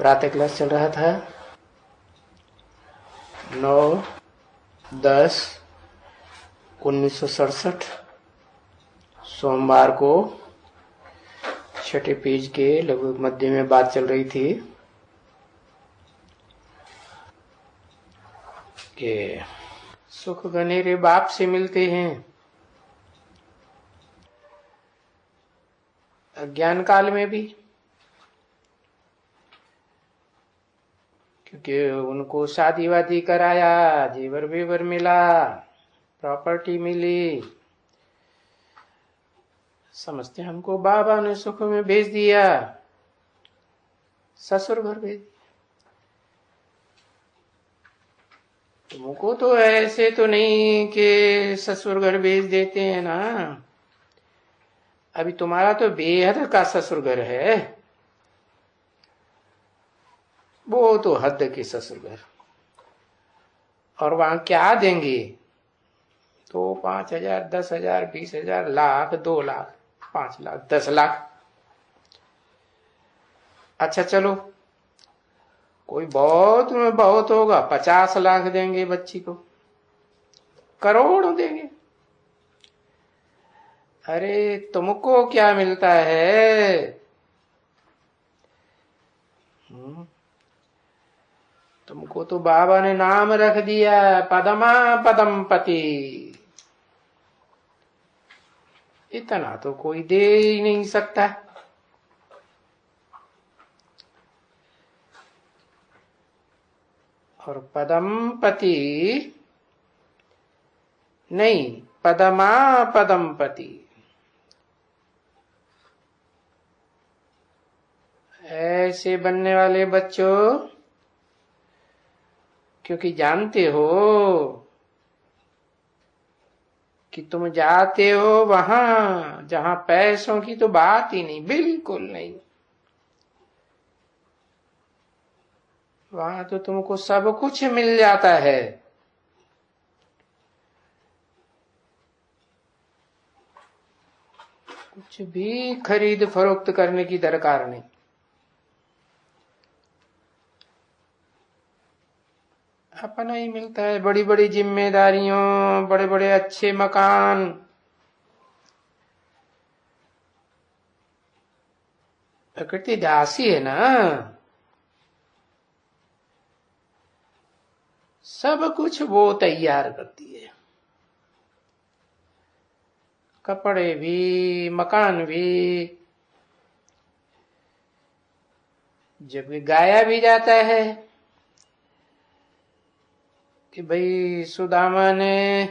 प्रातः क्लास चल रहा था 9/10/1967 सोमवार को छठे पेज के लगभग मध्य में बात चल रही थी कि सुख घनेरे बाप से मिलते हैं। अज्ञान काल में भी, क्योंकि उनको शादी वादी कराया, जेवर वेवर मिला, प्रॉपर्टी मिली, समझते हमको बाबा ने सुख में भेज दिया, ससुर घर भेज दिया। तुमको तो ऐसे तो नहीं कि ससुर घर भेज देते हैं ना। अभी तुम्हारा तो बेहद का ससुर घर है, वो तो हद के ससुर घर। और वहां क्या देंगे? तो 5,000, 10,000, 20,000, लाख, 2 लाख, 5 लाख, 10 लाख। अच्छा चलो, कोई बहुत में बहुत होगा 50 लाख देंगे बच्ची को, करोड़ देंगे। अरे तुमको क्या मिलता है? तुमको तो बाबा ने नाम रख दिया पदमा पदम पति। इतना तो कोई दे ही नहीं सकता। और पदम पति नहीं, पदमा पदम पति। ऐसे बनने वाले बच्चों, क्योंकि जानते हो कि तुम जाते हो वहां जहां पैसों की तो बात ही नहीं, बिल्कुल नहीं। वहां तो तुमको सब कुछ मिल जाता है। कुछ भी खरीद फरोख्त करने की दरकार नहीं। अपना ही मिलता है, बड़ी बड़ी जिम्मेदारियों, बड़े बड़े अच्छे मकान। प्रकृति दासी है ना, सब कुछ वो तैयार करती है। कपड़े भी, मकान भी। जब गाया भी जाता है कि भाई सुदामा ने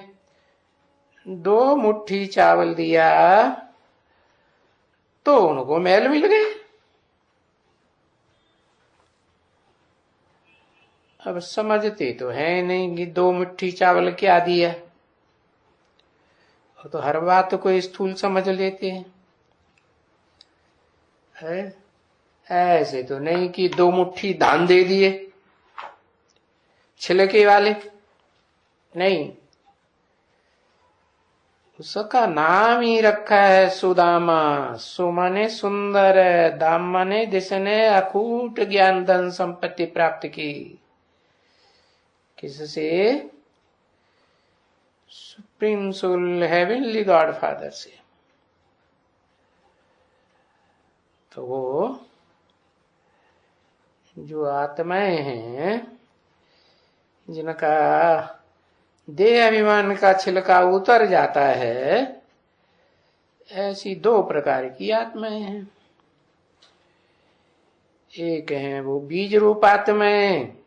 2 मुट्ठी चावल दिया तो उनको महल मिल गए। अब समझते तो है नहीं कि 2 मुट्ठी चावल क्या दिया। तो हर बात को स्थूल समझ लेते हैं। ऐसे तो नहीं कि 2 मुट्ठी धान दे दिए छिलके वाले, नहीं। उसका नाम ही रखा है सुदामा। सु माने सुंदर, दाम माने जिसने अकूट ज्ञान धन संपत्ति प्राप्त की। किससे? Supreme soul heavenly God father से। तो वो जो आत्माएं हैं जिनका देह अभिमान का छिलका उतर जाता है, ऐसी 2 प्रकार की आत्माएं हैं। एक है वो बीज रूप आत्माएं,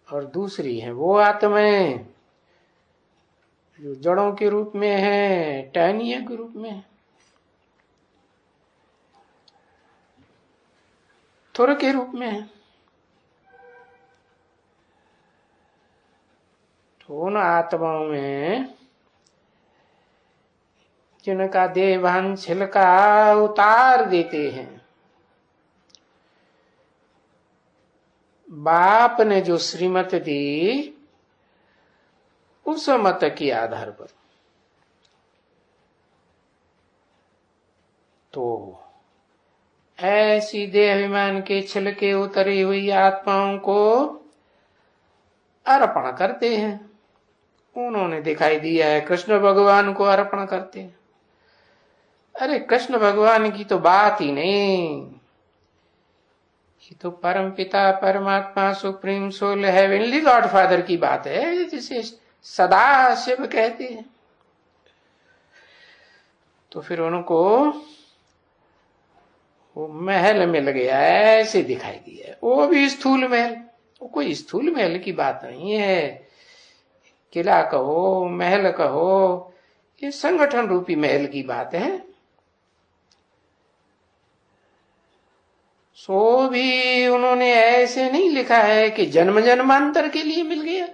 और दूसरी है वो आत्माएं जो जड़ों के रूप में है, टहनियों के रूप में है, थुर के रूप में है। तो उन आत्माओं में जिनका देहभान छिलका उतार देते हैं, बाप ने जो श्रीमत दी उस मत के आधार पर, तो ऐसी देह अभिमान के छिलके उतरी हुई आत्माओं को अर्पण करते हैं। उन्होंने दिखाई दिया है कृष्ण भगवान को अर्पण करते हैं। अरे कृष्ण भगवान की तो बात ही नहीं, ये तो परम पिता परमात्मा supreme soul heavenly God father की बात है, जिसे सदा शिव कहते हैं। तो फिर उनको वो महल मिल गया, ऐसे दिखाई दिया, वो भी स्थूल महल। वो कोई स्थूल महल की बात नहीं है, किला कहो महल कहो, ये संगठन रूपी महल की बात है। सो भी उन्होंने ऐसे नहीं लिखा है कि जन्म जन्मांतर के लिए मिल गया।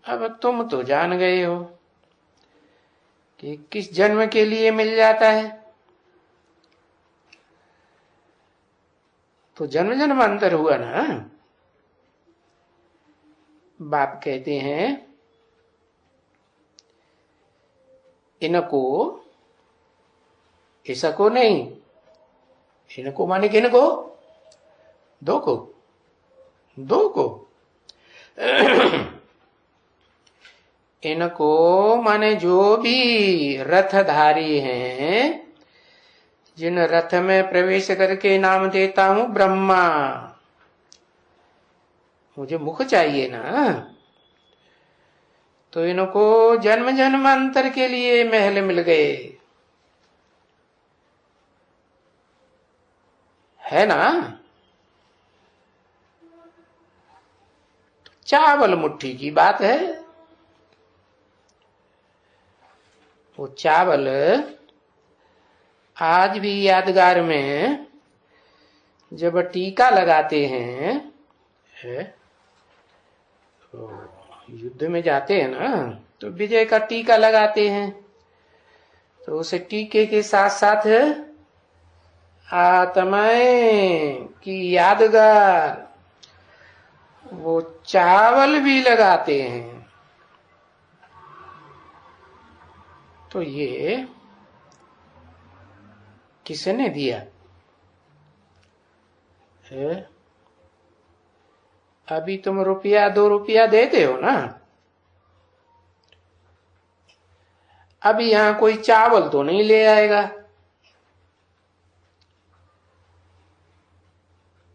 अब तुम तो जान गए हो कि किस जन्म के लिए मिल जाता है। तो जन्म जन्मांतर हुआ ना। बाप कहते हैं इनको, ऐसा को नहीं, इनको माने कि इनको दो को इनको माने जो भी रथधारी हैं, जिन रथ में प्रवेश करके नाम देता हूं ब्रह्मा। मुझे मुख चाहिए ना, तो इनको जन्म जन्मांतर के लिए महल मिल गए, है ना। चावल मुट्ठी की बात है। वो चावल आज भी यादगार में जब टीका लगाते हैं, तो युद्ध में जाते हैं ना, तो विजय का टीका लगाते हैं, तो उस टीके के साथ साथ आत्माएं की यादगार वो चावल भी लगाते हैं। तो ये किसने दिया है? अभी तुम रुपया 2 रुपया देते हो ना, अभी यहां कोई चावल तो नहीं ले आएगा,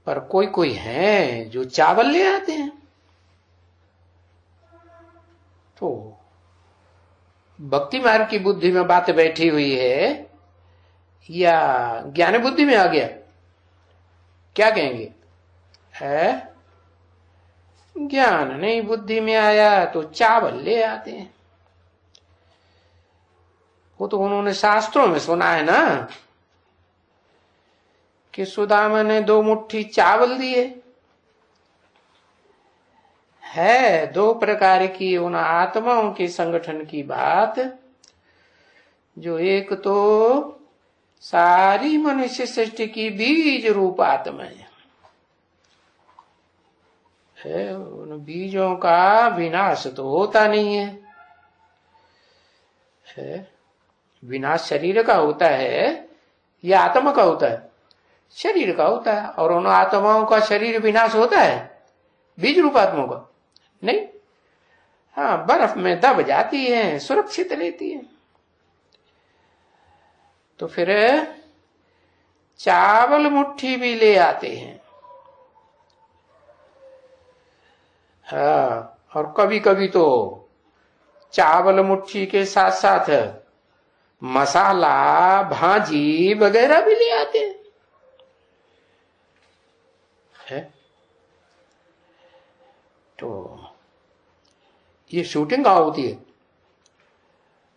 पर कोई कोई है जो चावल ले आते हैं। तो भक्ति मार्ग की बुद्धि में बात बैठी हुई है या ज्ञान बुद्धि में आ गया? क्या कहेंगे? है ज्ञान नहीं बुद्धि में आया तो चावल ले आते हैं। वो तो उन्होंने शास्त्रों में सुना है ना कि सुदामा ने 2 मुट्ठी चावल दिए। है 2 प्रकार की उन आत्माओं के संगठन की बात, जो एक तो सारी मनुष्य सृष्टि की बीज रूप आत्मा है। उन बीजों का विनाश तो होता नहीं है। विनाश शरीर का होता है या आत्मा का होता है? शरीर का होता है। और उन आत्माओं का शरीर विनाश होता है, बीज रूप आत्माओं का नहीं। हाँ, बर्फ में दब जाती है, सुरक्षित रहती है। तो फिर चावल मुट्ठी भी ले आते हैं। हाँ, और कभी कभी तो चावल मुट्ठी के साथ साथ मसाला भाजी वगैरह भी ले आते हैं। है? तो ये शूटिंग कहाँ होती है?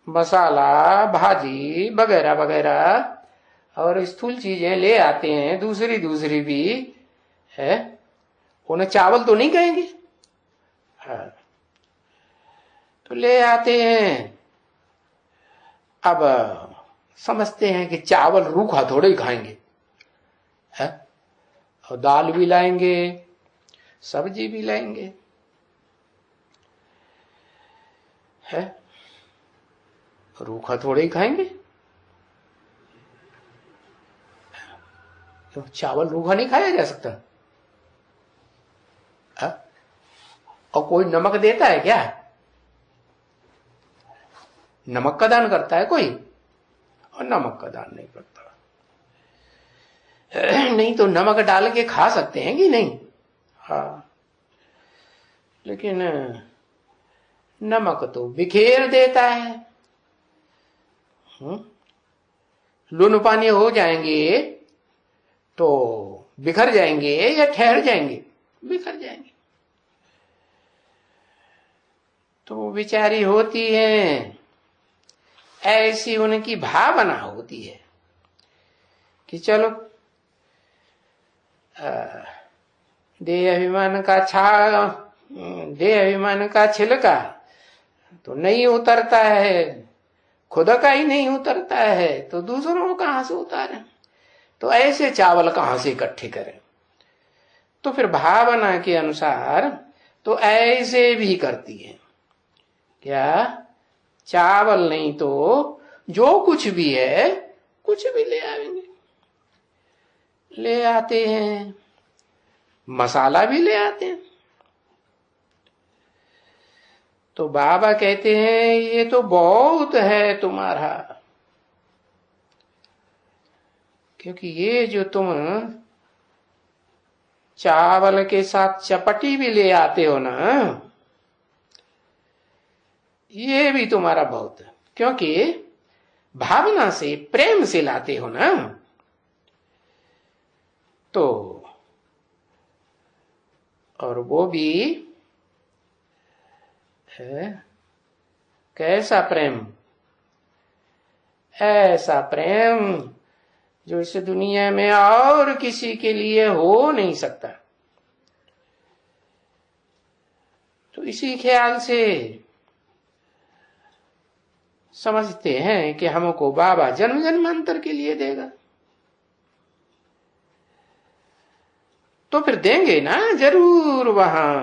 मसाला भाजी वगैरह वगैरह और स्थूल चीजें ले आते हैं, दूसरी भी है। उन्हें चावल तो नहीं कहेंगे। हाँ, तो ले आते हैं। अब समझते हैं कि चावल रूखा थोड़े ही खाएंगे, है? और दाल भी लाएंगे, सब्जी भी लाएंगे, है? रूखा थोड़े ही खाएंगे। तो चावल रूखा नहीं खाया जा सकता। और कोई नमक देता है क्या? नमक का दान करता है कोई? और नमक का दान नहीं करता। नहीं तो नमक डाल के खा सकते हैं कि नहीं? हाँ, लेकिन नमक तो बिखेर देता है। लून पानी हो जाएंगे तो बिखर जाएंगे या ठहर जाएंगे? बिखर जाएंगे। तो बेचारी होती है, ऐसी उनकी भावना होती है कि चलो देह अभिमान का छिलका तो नहीं उतरता है, खुद का ही नहीं उतरता है तो दूसरों कहां से उतारे? तो ऐसे चावल कहां से इकट्ठे करें? तो फिर भावना के अनुसार तो ऐसे भी करती है। क्या? चावल नहीं तो जो कुछ भी है कुछ भी ले आएंगे, ले आते हैं, मसाला भी ले आते हैं। तो बाबा कहते हैं ये तो बहुत है तुम्हारा, क्योंकि ये जो तुम चावल के साथ चपटी भी ले आते हो ना, ये भी तुम्हारा बहुत है, क्योंकि भावना से प्रेम से लाते हो ना। तो और वो भी है कैसा प्रेम? ऐसा प्रेम जो इस दुनिया में और किसी के लिए हो नहीं सकता। तो इसी ख्याल से समझते हैं कि हमको बाबा जन्म जन्मांतर के लिए देगा, तो फिर देंगे ना जरूर वहां।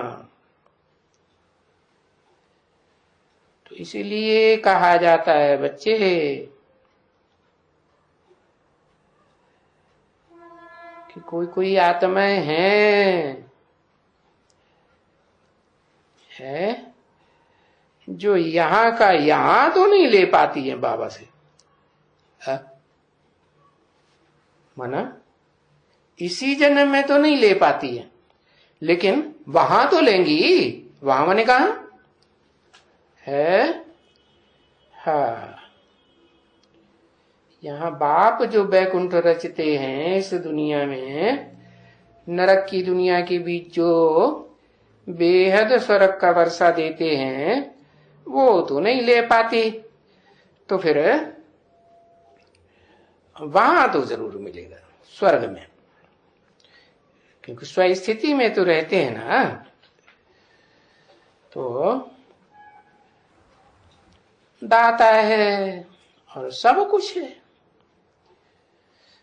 तो इसीलिए कहा जाता है बच्चे कि कोई कोई आत्माएं हैं जो यहां का यहां तो नहीं ले पाती है बाबा से। माना इसी जन्म में तो नहीं ले पाती है, लेकिन वहां तो लेंगी। वहां मैंने कहा है, हाँ, यहाँ बाप जो बैकुंठ रचते हैं इस दुनिया में, नरक की दुनिया के बीच जो बेहद स्वर्ग का वर्षा देते हैं वो तो नहीं ले पाती, तो फिर वहां तो जरूर मिलेगा स्वर्ग में, क्योंकि स्वस्थिति में तो रहते हैं ना। तो दाता है और सब कुछ है,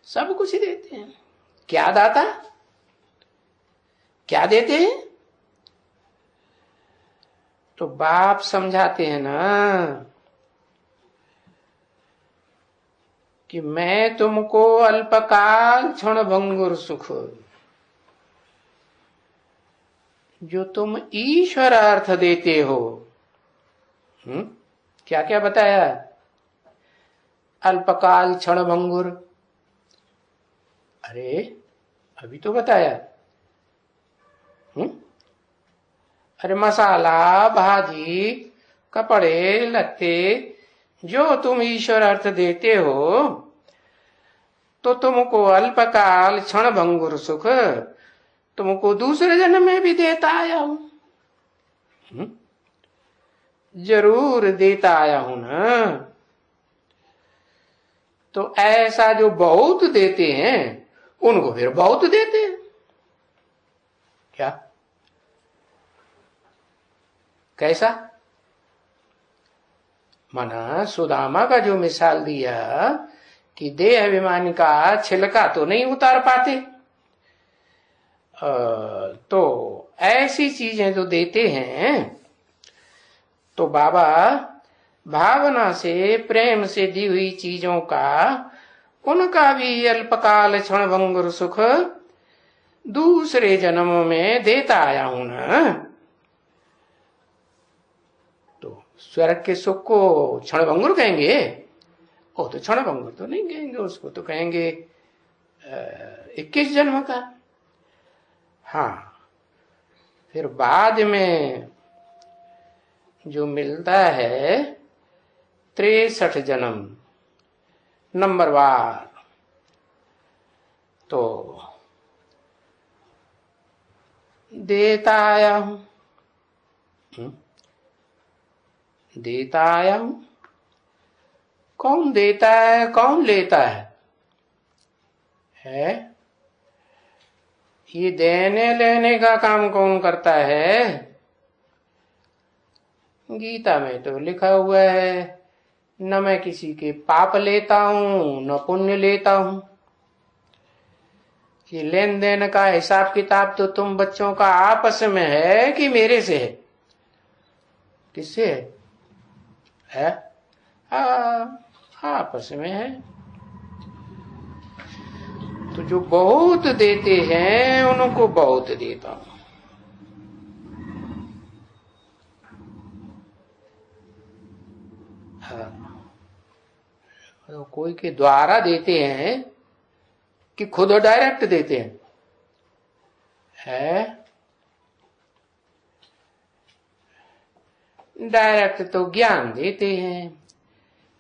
सब कुछ देते हैं। क्या दाता? क्या देते हैं? तो बाप समझाते हैं ना कि मैं तुमको अल्पकाल क्षण भंगुर सुख, जो तुम ईश्वर अर्थ देते हो। क्या क्या बताया? अल्पकाल क्षण भंगुर, अरे अभी तो बताया। अरे मसाला, भाजी, कपड़े लत्ते जो तुम ईश्वर अर्थ देते हो, तो तुमको अल्पकाल क्षण भंगुर सुख तुमको दूसरे जन्म में भी देता आया हूं। जरूर देता आया हूं ना। तो ऐसा जो बहुत देते हैं उनको फिर बहुत देते हैं। क्या? कैसा? माना सुदामा का जो मिसाल दिया कि देह अभिमान का छिलका तो नहीं उतार पाते, तो ऐसी चीजें जो देते हैं तो बाबा भावना से प्रेम से दी हुई चीजों का उनका भी अल्पकाल क्षण भंगुर सुख दूसरे जन्मों में देता आया हूं ना। तो स्वर्ग के सुख को क्षण भंगुर कहेंगे? वो तो क्षण भंगुर तो नहीं कहेंगे, उसको तो कहेंगे 21 जन्म का। हाँ, फिर बाद में जो मिलता है 63 जन्म नंबरवार, तो देता आया हूं, देता आया हूं। कौन देता है, कौन लेता है? ये देने लेने का काम कौन करता है? गीता में तो लिखा हुआ है, न मैं किसी के पाप लेता हूं न पुण्य लेता हूं। ये लेन देन का हिसाब किताब तो तुम बच्चों का आपस में है कि मेरे से है? किससे है? आपस में है। तो जो बहुत देते हैं उनको बहुत देता हूं। तो कोई के द्वारा देते हैं कि खुद डायरेक्ट देते हैं? डायरेक्ट तो ज्ञान देते हैं।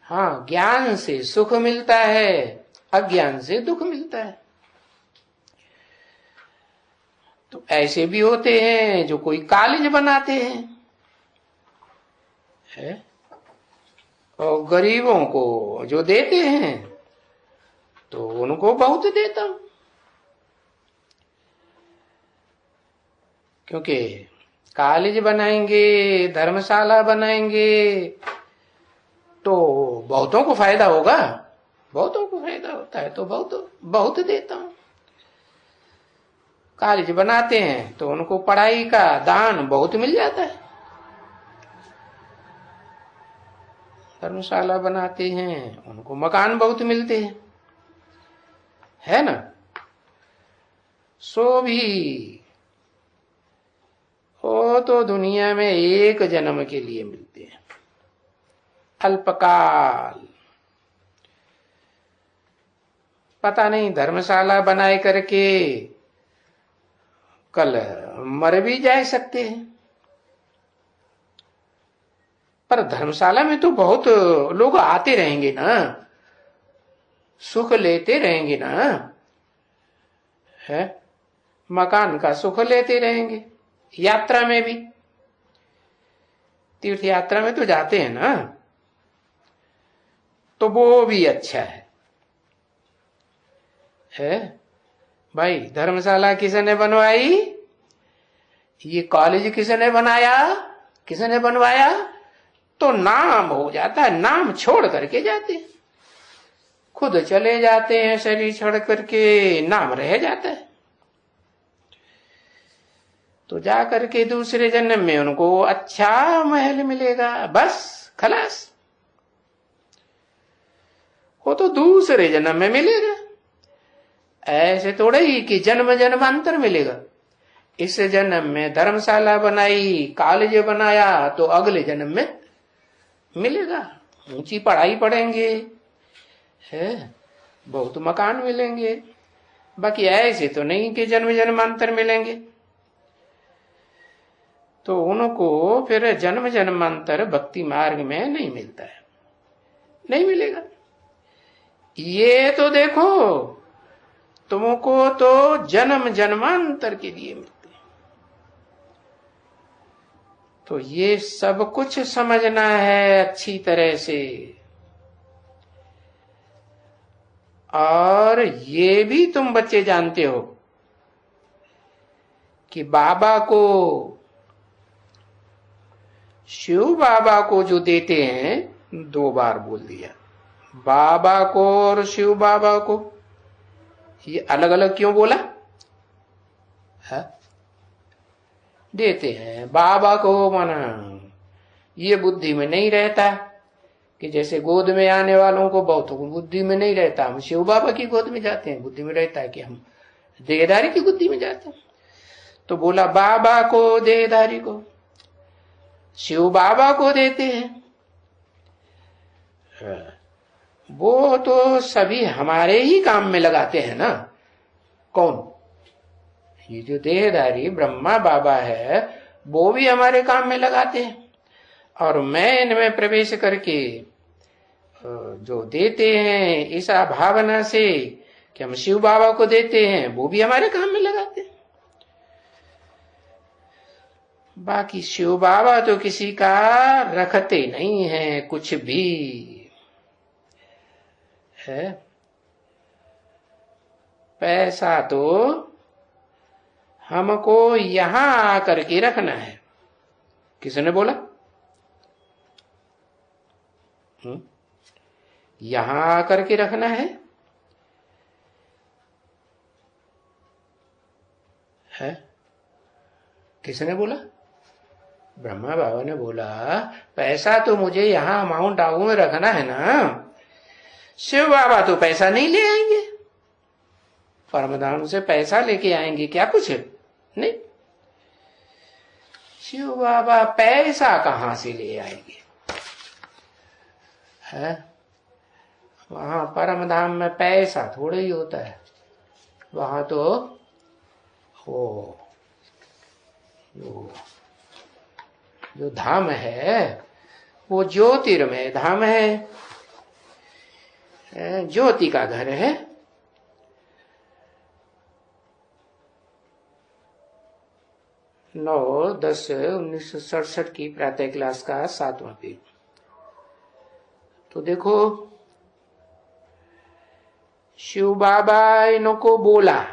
हाँ, ज्ञान से सुख मिलता है, अज्ञान से दुख मिलता है। तो ऐसे भी होते हैं जो कोई कॉलेज बनाते हैं, है? और गरीबों को जो देते हैं तो उनको बहुत देता हूं, क्योंकि कॉलेज बनाएंगे, धर्मशाला बनाएंगे तो बहुतों को फायदा होगा, बहुतों को फायदा होता है, तो बहुत देता हूं। कॉलेज बनाते हैं तो उनको पढ़ाई का दान बहुत मिल जाता है। धर्मशाला बनाते हैं उनको मकान बहुत मिलते हैं, है ना? सो भी वो तो दुनिया में एक जन्म के लिए मिलते हैं, अल्पकाल। पता नहीं धर्मशाला बनाए करके कल मर भी जा सकते हैं, पर धर्मशाला में तो बहुत लोग आते रहेंगे ना, सुख लेते रहेंगे ना, है? मकान का सुख लेते रहेंगे। यात्रा में भी, तीर्थ यात्रा में तो जाते हैं ना, तो वो भी अच्छा है? भाई धर्मशाला किसने बनवाई? ये कॉलेज किसने बनाया, किसने बनवाया? तो नाम हो जाता है, नाम छोड़ करके जाते हैं, खुद चले जाते हैं शरीर छोड़ करके, नाम रह जाता है। तो जा करके दूसरे जन्म में उनको अच्छा महल मिलेगा, बस खलास। वो तो दूसरे जन्म में मिलेगा, ऐसे थोड़े ही कि जन्म जन्मांतर मिलेगा। इस जन्म में धर्मशाला बनाई, कॉलेज बनाया, तो अगले जन्म में मिलेगा, ऊंची पढ़ाई पढ़ेंगे, है? बहुत मकान मिलेंगे। बाकी ऐसे तो नहीं कि जन्म जन्मांतर मिलेंगे। तो उनको फिर जन्म जन्मांतर भक्ति मार्ग में नहीं मिलता है, नहीं मिलेगा। ये तो देखो, तुमको तो जन्म जन्मांतर के लिए मिलते हैं। तो ये सब कुछ समझना है अच्छी तरह से। और ये भी तुम बच्चे जानते हो कि बाबा को, शिव बाबा को जो देते हैं, 2 बार बोल दिया, बाबा को और शिव बाबा को, ये अलग अलग क्यों बोला है? देते हैं बाबा को, माना ये बुद्धि में नहीं रहता कि जैसे गोद में आने वालों को बहुतों को बुद्धि में नहीं रहता, हम शिव बाबा की गोद में जाते हैं, बुद्धि में रहता है कि हम देहधारी की बुद्धि में जाते हैं। तो बोला बाबा को, देहधारी को, शिव बाबा को देते हैं। वो तो सभी हमारे ही काम में लगाते हैं ना। कौन? ये जो देहधारी ब्रह्मा बाबा है वो भी हमारे काम में लगाते हैं, और मैं इनमें प्रवेश करके जो देते हैं इस भावना से कि हम शिव बाबा को देते हैं, वो भी हमारे काम में लगाते हैं। बाकी शिव बाबा तो किसी का रखते नहीं है कुछ भी है। पैसा तो हमको यहां आकर के रखना है। किसने बोला? यहां आकर के रखना है, है? किसने बोला? ब्रह्मा बाबा ने बोला पैसा तो मुझे यहां माउंट आबू में रखना है ना। शिव बाबा तो पैसा नहीं ले आएंगे, परमधाम से पैसा लेके आएंगे क्या? कुछ नहीं। शिव बाबा पैसा कहां से ले आएंगे? है वहां परमधाम में पैसा थोड़ा ही होता है। वहां तो वो जो धाम है वो ज्योतिर्मय धाम है, ज्योति का घर है। 9/10/1967 की प्रातः क्लास का 7वां पेज। तो देखो शिव बाबा इनको बोला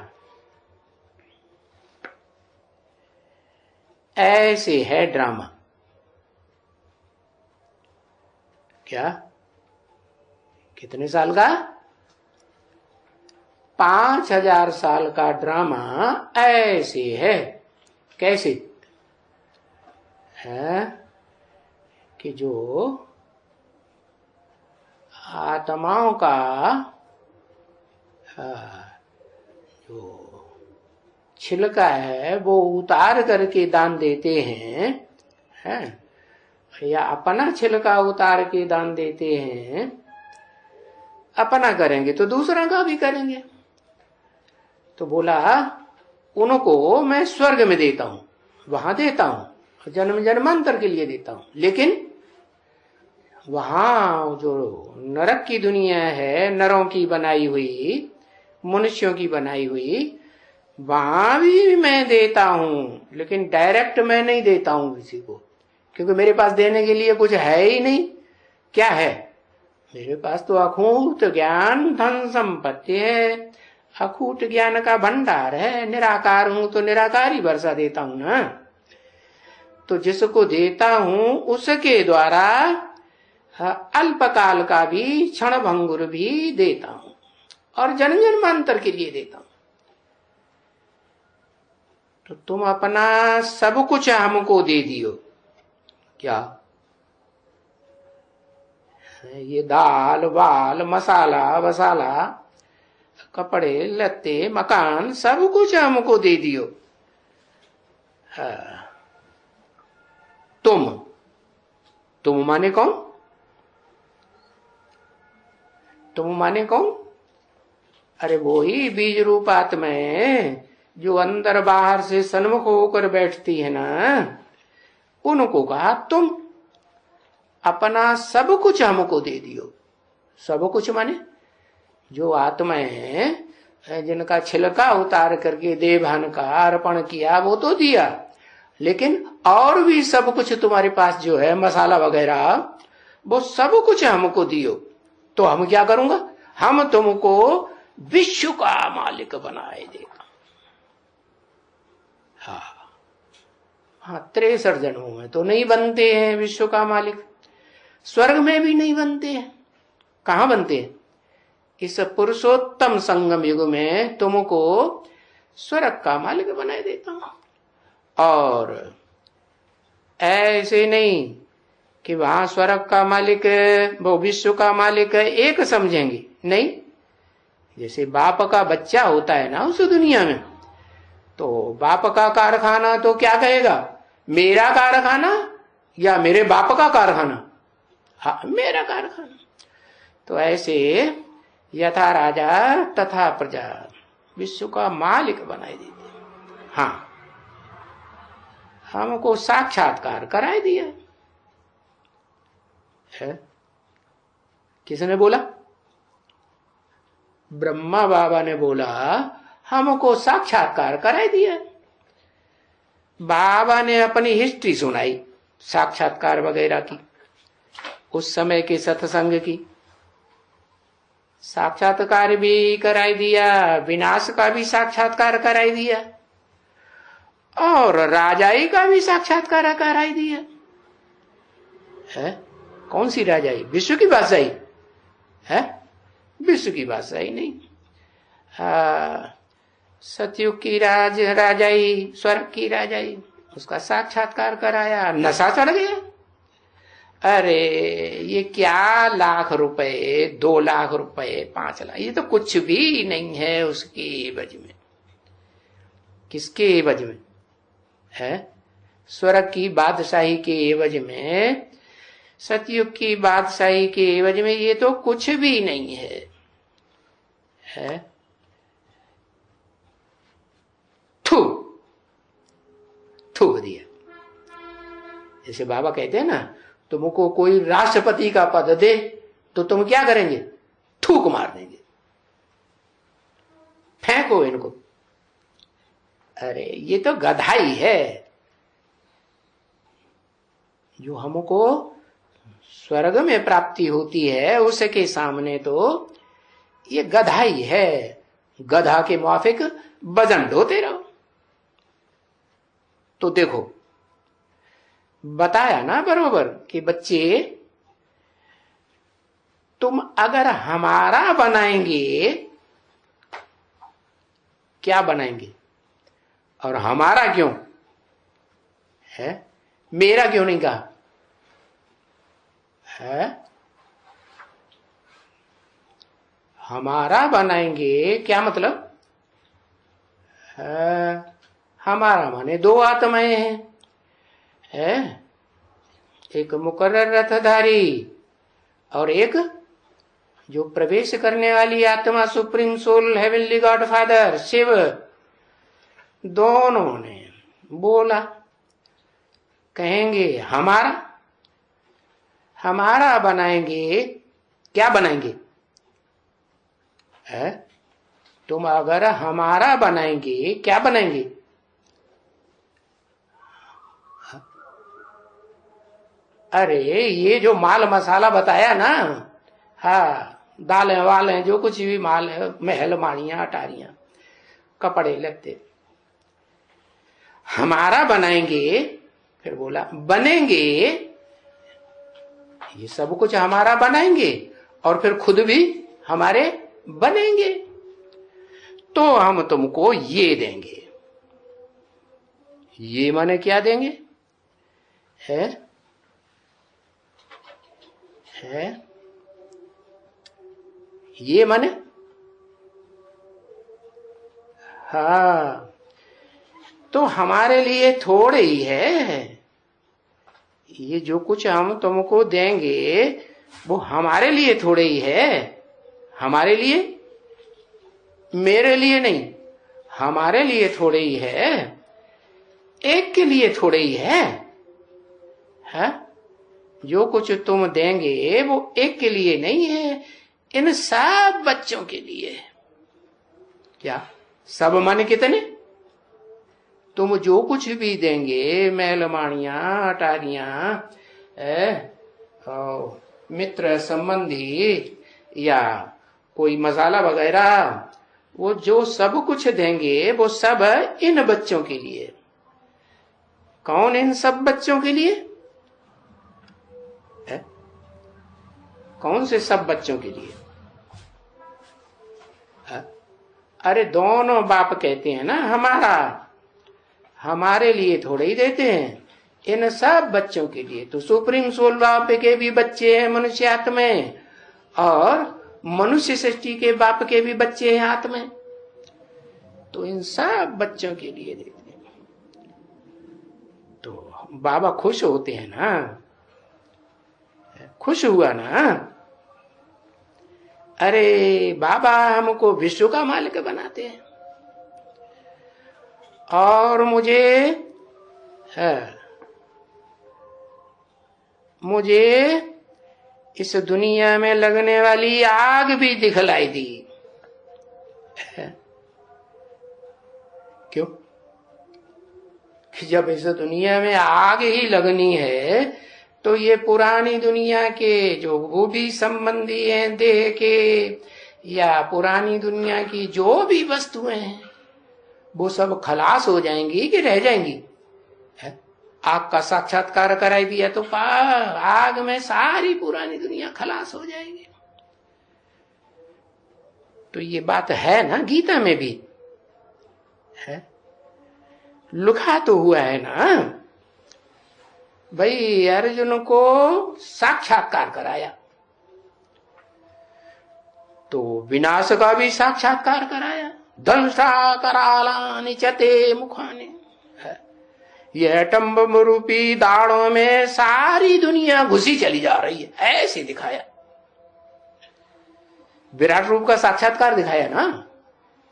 ऐसे है ड्रामा। क्या? कितने साल का? 5000 साल का ड्रामा ऐसे है। कैसे है कि जो आत्माओं का जो छिलका है वो उतार करके दान देते हैं, या अपना छिलका उतार के दान देते हैं। अपना करेंगे तो दूसरा का भी करेंगे। तो बोला उनको मैं स्वर्ग में देता हूं, वहां देता हूं, जन्म जन्मांतर के लिए देता हूं, लेकिन वहां जो नरक की दुनिया है, नरों की बनाई हुई, मनुष्यों की बनाई हुई, वहां भी मैं देता हूं, लेकिन डायरेक्ट मैं नहीं देता हूं किसी को, क्योंकि मेरे पास देने के लिए कुछ है ही नहीं। क्या है? मेरे पास तो अखूट ज्ञान धन संपत्ति है, अखूट ज्ञान का भंडार है। निराकार हूं तो निराकारी वर्षा देता हूं ना। तो जिसको देता हूं उसके द्वारा अल्पकाल का भी क्षण भंगुर भी देता हूं, और जन्म जन्मांतर के लिए देता हूं। तो तुम अपना सब कुछ हमको दे दियो। क्या? ये दाल वाल मसाला वसाला, कपड़े लत्ते मकान सब कुछ हमको दे दियो। तुम माने कौन? तुम माने कौन? अरे वो ही बीज रूप आत्मा है जो अंदर बाहर से सन्मुख होकर बैठती है ना, उनको कहा तुम अपना सब कुछ हमको दे दियो। सब कुछ माने जो आत्मा है जिनका छिलका उतार करके देवभान का अर्पण किया वो तो दिया, लेकिन और भी सब कुछ तुम्हारे पास जो है मसाला वगैरह वो सब कुछ हमको दियो। तो हम क्या करूंगा? हम तुमको विश्व का मालिक बनाए देगा। हाँ 63 जन्मों में तो नहीं बनते हैं विश्व का मालिक, स्वर्ग में भी नहीं बनते हैं। कहां बनते हैं? इस पुरुषोत्तम संगम युग में तुमको स्वर्ग का मालिक बनाए देता हूं। और ऐसे नहीं कि वहां स्वर्ग का मालिक वो विश्व का मालिक एक समझेंगे, नहीं। जैसे बाप का बच्चा होता है ना उस दुनिया में, तो बाप का कारखाना तो क्या कहेगा, मेरा कारखाना या मेरे बाप का कारखाना, हाँ मेरा कारखाना। तो ऐसे यथा राजा तथा प्रजा, विश्व का मालिक बनाई देते। हाँ, हमको साक्षात्कार कराए दिया है। किसने बोला? ब्रह्मा बाबा ने बोला, हमको साक्षात्कार कराए दिया। बाबा ने अपनी हिस्ट्री सुनाई साक्षात्कार वगैरह की, उस समय के सत्संग की। साक्षात्कार भी कराई दिया, विनाश का भी साक्षात्कार कराई दिया, और राजाई का भी साक्षात्कार कराई दिया है। कौन सी राजाई? विश्व की बादशाही है? विश्व की बादशाही नहीं। सतयुग की राजाई, स्वर्ग की राजाई, उसका साक्षात्कार कराया। नशा चढ़ गया। अरे ये क्या लाख रुपए, 2 लाख रुपए, 5 लाख, ये तो कुछ भी नहीं है उसके एवज में। किसके एवज में है? स्वर्ग की बादशाही के एवज में, सतयुग की बादशाही के एवज में ये तो कुछ भी नहीं है? थूक दिया। जैसे बाबा कहते हैं ना, तुमको कोई राष्ट्रपति का पद दे तो तुम क्या करेंगे? थूक मार देंगे, फेंको इनको। अरे ये तो गधाई है। जो हमको स्वर्ग में प्राप्ति होती है उसके सामने तो ये गधाई है। गधा के मुआफिक वजन ढोते रहो। तो देखो, बताया ना बरोबर कि बच्चे, तुम अगर हमारा बनाएंगे, क्या बनाएंगे? और हमारा क्यों है? मेरा क्यों नहीं कहा है? हमारा बनाएंगे क्या मतलब है? हमारा माने 2 आत्माएं हैं, एक मुकर्रर रथधारी और एक जो प्रवेश करने वाली आत्मा, supreme soul, heavenly God father Shiv. दोनों ने बोला, कहेंगे हमारा बनाएंगे। क्या बनाएंगे है? तुम अगर हमारा बनाएंगे, क्या बनाएंगे? अरे ये जो माल मसाला बताया ना, हाँ, दालें वालें जो कुछ भी माल है, महल माड़ियां अटारियां कपड़े लगते, हमारा बनाएंगे। फिर बोला बनेंगे, ये सब कुछ हमारा बनाएंगे और फिर खुद भी हमारे बनेंगे। तो हम तुमको ये देंगे। ये माने क्या देंगे है? ये माने हाँ, तो हमारे लिए थोड़े ही है। ये जो कुछ हम तुमको देंगे वो हमारे लिए थोड़े ही है। हमारे लिए, मेरे लिए नहीं, हमारे लिए थोड़े ही है। एक के लिए थोड़े ही है? जो कुछ तुम देंगे वो एक के लिए नहीं है, इन सब बच्चों के लिए। क्या सब माने कितने? तुम जो कुछ भी देंगे, महलमाणियां अटारियां, मित्र संबंधी या कोई मसाला वगैरह, वो जो सब कुछ देंगे वो सब इन बच्चों के लिए। कौन इन सब बच्चों के लिए है? कौन से सब बच्चों के लिए है? अरे दोनों बाप कहते हैं ना हमारे लिए थोड़े ही देते हैं, इन सब बच्चों के लिए तो सुप्रीम सोल बाप के भी बच्चे हैं मनुष्य आत्मा, और मनुष्य सृष्टि के बाप के भी बच्चे हैं आत्मा, तो इन सब बच्चों के लिए देते हैं। तो बाबा खुश होते हैं ना, खुश हुआ ना, अरे बाबा हमको विश्व का मालिक बनाते हैं, और मुझे इस दुनिया में लगने वाली आग भी दिखलाई दी। क्यों? कि जब इस दुनिया में आग ही लगनी है तो ये पुरानी दुनिया के जो वो भी संबंधी हैं देह के, या पुरानी दुनिया की जो भी वस्तुएं हैं, वो सब खलास हो जाएंगी कि रह जाएंगी? आग का साक्षात्कार कराई दिया तो आग में सारी पुरानी दुनिया खलास हो जाएगी। तो ये बात है ना, गीता में भी है, लिखा तो हुआ है ना भाई, अर्जुन को साक्षात्कार कराया तो विनाश का भी साक्षात्कार कराया। दंष्टा करालानि चते मुखानि, यह टम्ब रूपी दाड़ों में सारी दुनिया घुसी चली जा रही है, ऐसे दिखाया। विराट रूप का साक्षात्कार दिखाया ना।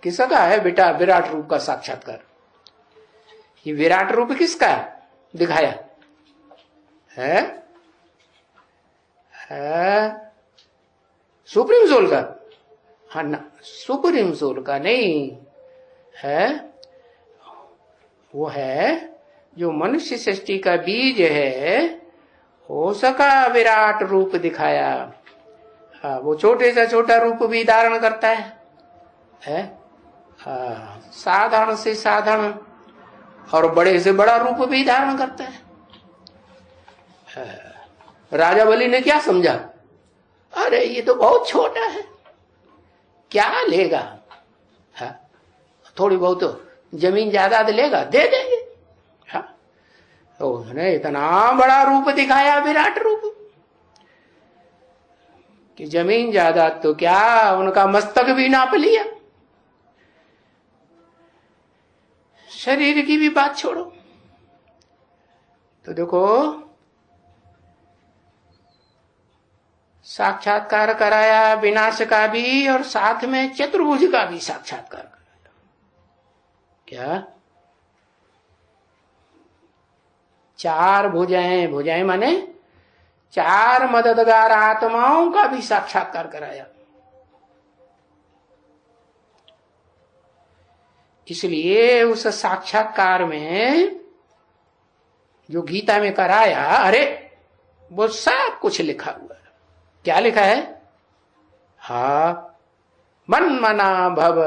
किसका है बेटा विराट रूप का साक्षात्कार? ये विराट रूप किसका दिखाया है? सुप्रीम सोल का? हाँ ना, सुप्रीम सोल का नहीं है, वो है जो मनुष्य सृष्टि का बीज है, उसका विराट रूप दिखाया। हाँ, वो छोटे से छोटा रूप भी धारण करता है? साधारण से साधारण और बड़े से बड़ा रूप भी धारण करता है। राजा बलि ने क्या समझा? अरे ये तो बहुत छोटा है, क्या लेगा? थोड़ी बहुत तो जमीन जायदाद लेगा, दे देंगे। तो उन्होंने इतना बड़ा रूप दिखाया, विराट रूप, कि जमीन जायदाद तो क्या, उनका मस्तक भी नाप लिया। शरीर की भी बात छोड़ो। तो देखो, साक्षात्कार कराया विनाश का भी, और साथ में चतुर्भुज का भी साक्षात्कार कराया। क्या? चार भुजाएं, भुजाएं माने चार मददगार आत्माओं का भी साक्षात्कार कराया। इसलिए उस साक्षात्कार में जो गीता में कराया, अरे वो सब कुछ लिखा हुआ है। क्या लिखा है? मन मना भव,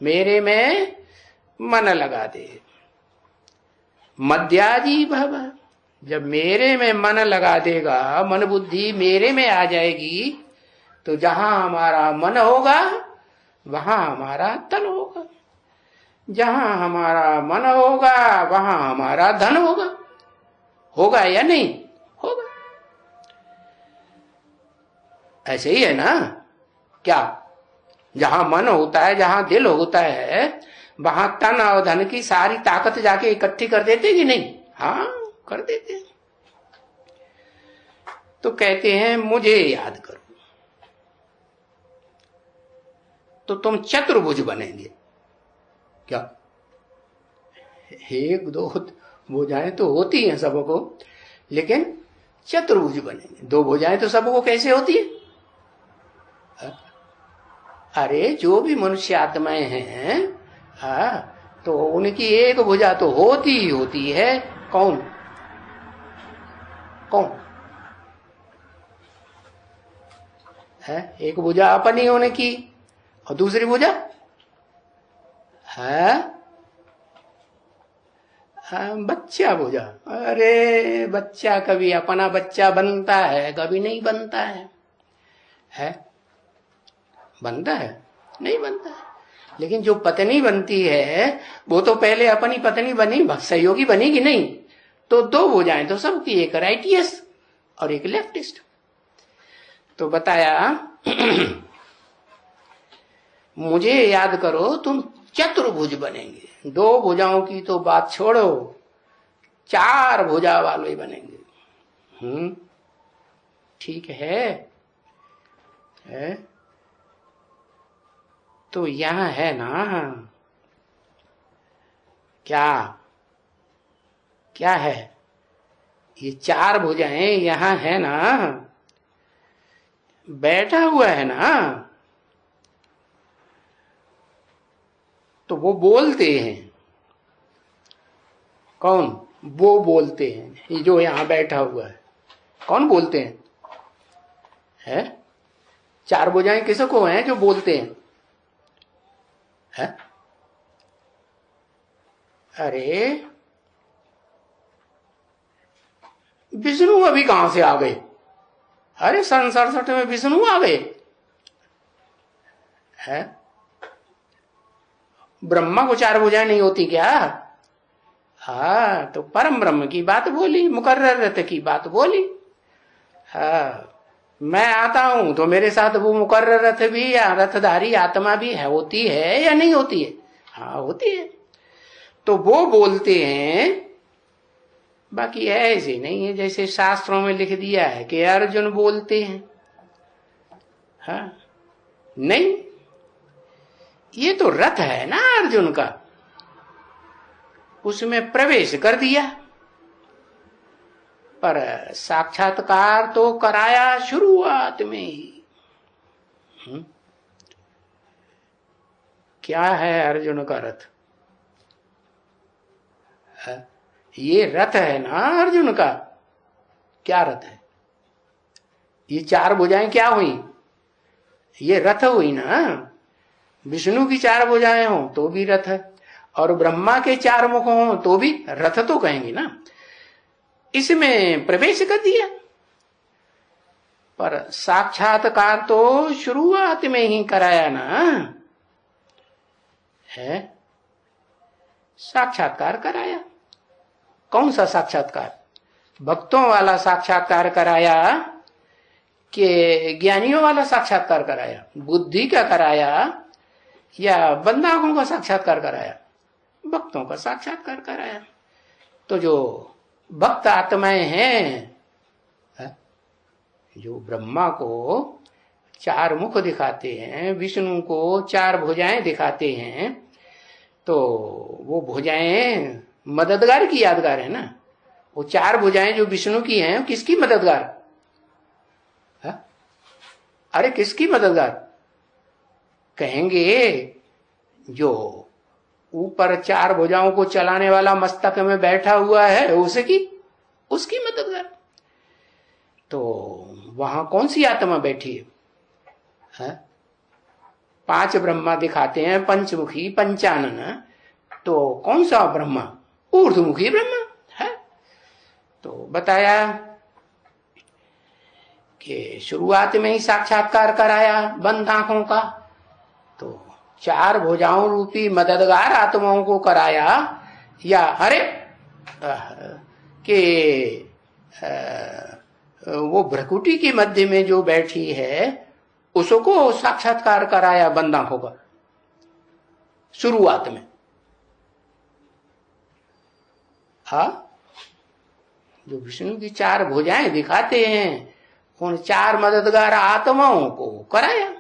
मेरे में मन लगा दे। मध्याजी भव, जब मेरे में मन लगा देगा, मन बुद्धि मेरे में आ जाएगी, तो जहां हमारा मन होगा वहां हमारा तन होगा, जहां हमारा मन होगा वहां हमारा धन होगा। होगा या नहीं होगा? ऐसे ही है ना? क्या? जहां मन होता है, जहां दिल होता है, वहां तन और धन की सारी ताकत जाके इकट्ठी कर देते कि नहीं? हाँ, कर देते हैं। तो कहते हैं मुझे याद करो तो तुम चतुर्भुज बनेंगे। क्या? एक दो भुजाएं तो होती हैं सबको, लेकिन चतुर्भुज बनेंगे। दो भुजाएं तो सबको कैसे होती है? अरे जो भी मनुष्य आत्माएं हैं, तो उनकी एक भुजा तो होती ही होती है। कौन कौन है? एक भुजा अपनी होने की, और दूसरी भुजा है बच्चा भुजा। अरे बच्चा कभी अपना बच्चा बनता है, कभी नहीं बनता है? बनता है? नहीं बनता है। लेकिन जो पत्नी बनती है वो तो पहले अपनी पत्नी बनी, सहयोगी बनी कि नहीं? तो दो भुजाएं तो सबकी, एक राइटियस और एक लेफ्टिस्ट। तो बताया मुझे याद करो तुम चतुर्भुज बनेंगे, दो भुजाओं की तो बात छोड़ो, चार भुजा वाले बनेंगे। ठीक है? तो यहां है ना, क्या क्या है, ये चार भुजाएं यहां है ना, बैठा हुआ है ना, तो वो बोलते हैं। कौन? वो बोलते हैं, ये जो यहां बैठा हुआ है। कौन बोलते हैं? चार भुजाएं किसको हैं जो बोलते हैं? अरे विष्णु अभी कहां से आ गए? अरे सन 67 में विष्णु आ गए हैं? ब्रह्मा को चार भुजाएं नहीं होती क्या? हाँ, तो परम ब्रह्म की बात बोली, मुकर्रर रथ की बात बोली। हाँ, मैं आता हूं तो मेरे साथ वो मुकर्रर रथ भी या रथधारी आत्मा भी है, होती है या नहीं होती है? हाँ, होती है। तो वो बोलते हैं, बाकी ऐसे नहीं है जैसे शास्त्रों में लिख दिया है कि अर्जुन बोलते हैं। हाँ, नहीं, ये तो रथ है ना अर्जुन का, उसमें प्रवेश कर दिया, पर साक्षात्कार तो कराया शुरुआत में ही। क्या है अर्जुन का रथ? ये रथ है ना अर्जुन का। क्या रथ है? ये चार भुजाएं क्या हुई? ये रथ हुई ना। विष्णु की चार भुजाएं हो तो भी रथ है, और ब्रह्मा के चार मुख हो तो भी रथ तो कहेंगे ना। इसमें प्रवेश कर दिया, पर साक्षात्कार तो शुरुआत में ही कराया ना है। साक्षात्कार कराया। कौन सा साक्षात्कार? भक्तों वाला साक्षात्कार कराया कि ज्ञानियों वाला साक्षात्कार कराया? बुद्धि का कराया या बंदागों का साक्षात्कार कराया? भक्तों का साक्षात्कार कराया। तो जो भक्त आत्माएं हैं, जो ब्रह्मा को चार मुख दिखाते हैं, विष्णु को चार भुजाएं दिखाते हैं, तो वो भुजाएं मददगार की यादगार है ना। वो चार भुजाएं जो विष्णु की हैं, किसकी मददगार? अरे किसकी मददगार? कहेंगे जो ऊपर चार भुजाओं को चलाने वाला मस्तक में बैठा हुआ है उसकी, उसकी मददगार। तो वहां कौन सी आत्मा बैठी है? पांच ब्रह्मा दिखाते हैं, पंचमुखी पंचानन, तो कौन सा ब्रह्मा? ऊर्ध्वमुखी ब्रह्मा है। तो बताया कि शुरुआत में ही साक्षात्कार कराया बंद आंखों का, तो चार भुजाओं रूपी मददगार आत्माओं को कराया, या अरे कि वो भ्रकुटी के मध्य में जो बैठी है उसको साक्षात्कार कराया बंद आंखों का शुरुआत में। हाँ, जो विष्णु की चार भुजाएं दिखाते हैं उन चार मददगार आत्माओं को कराया,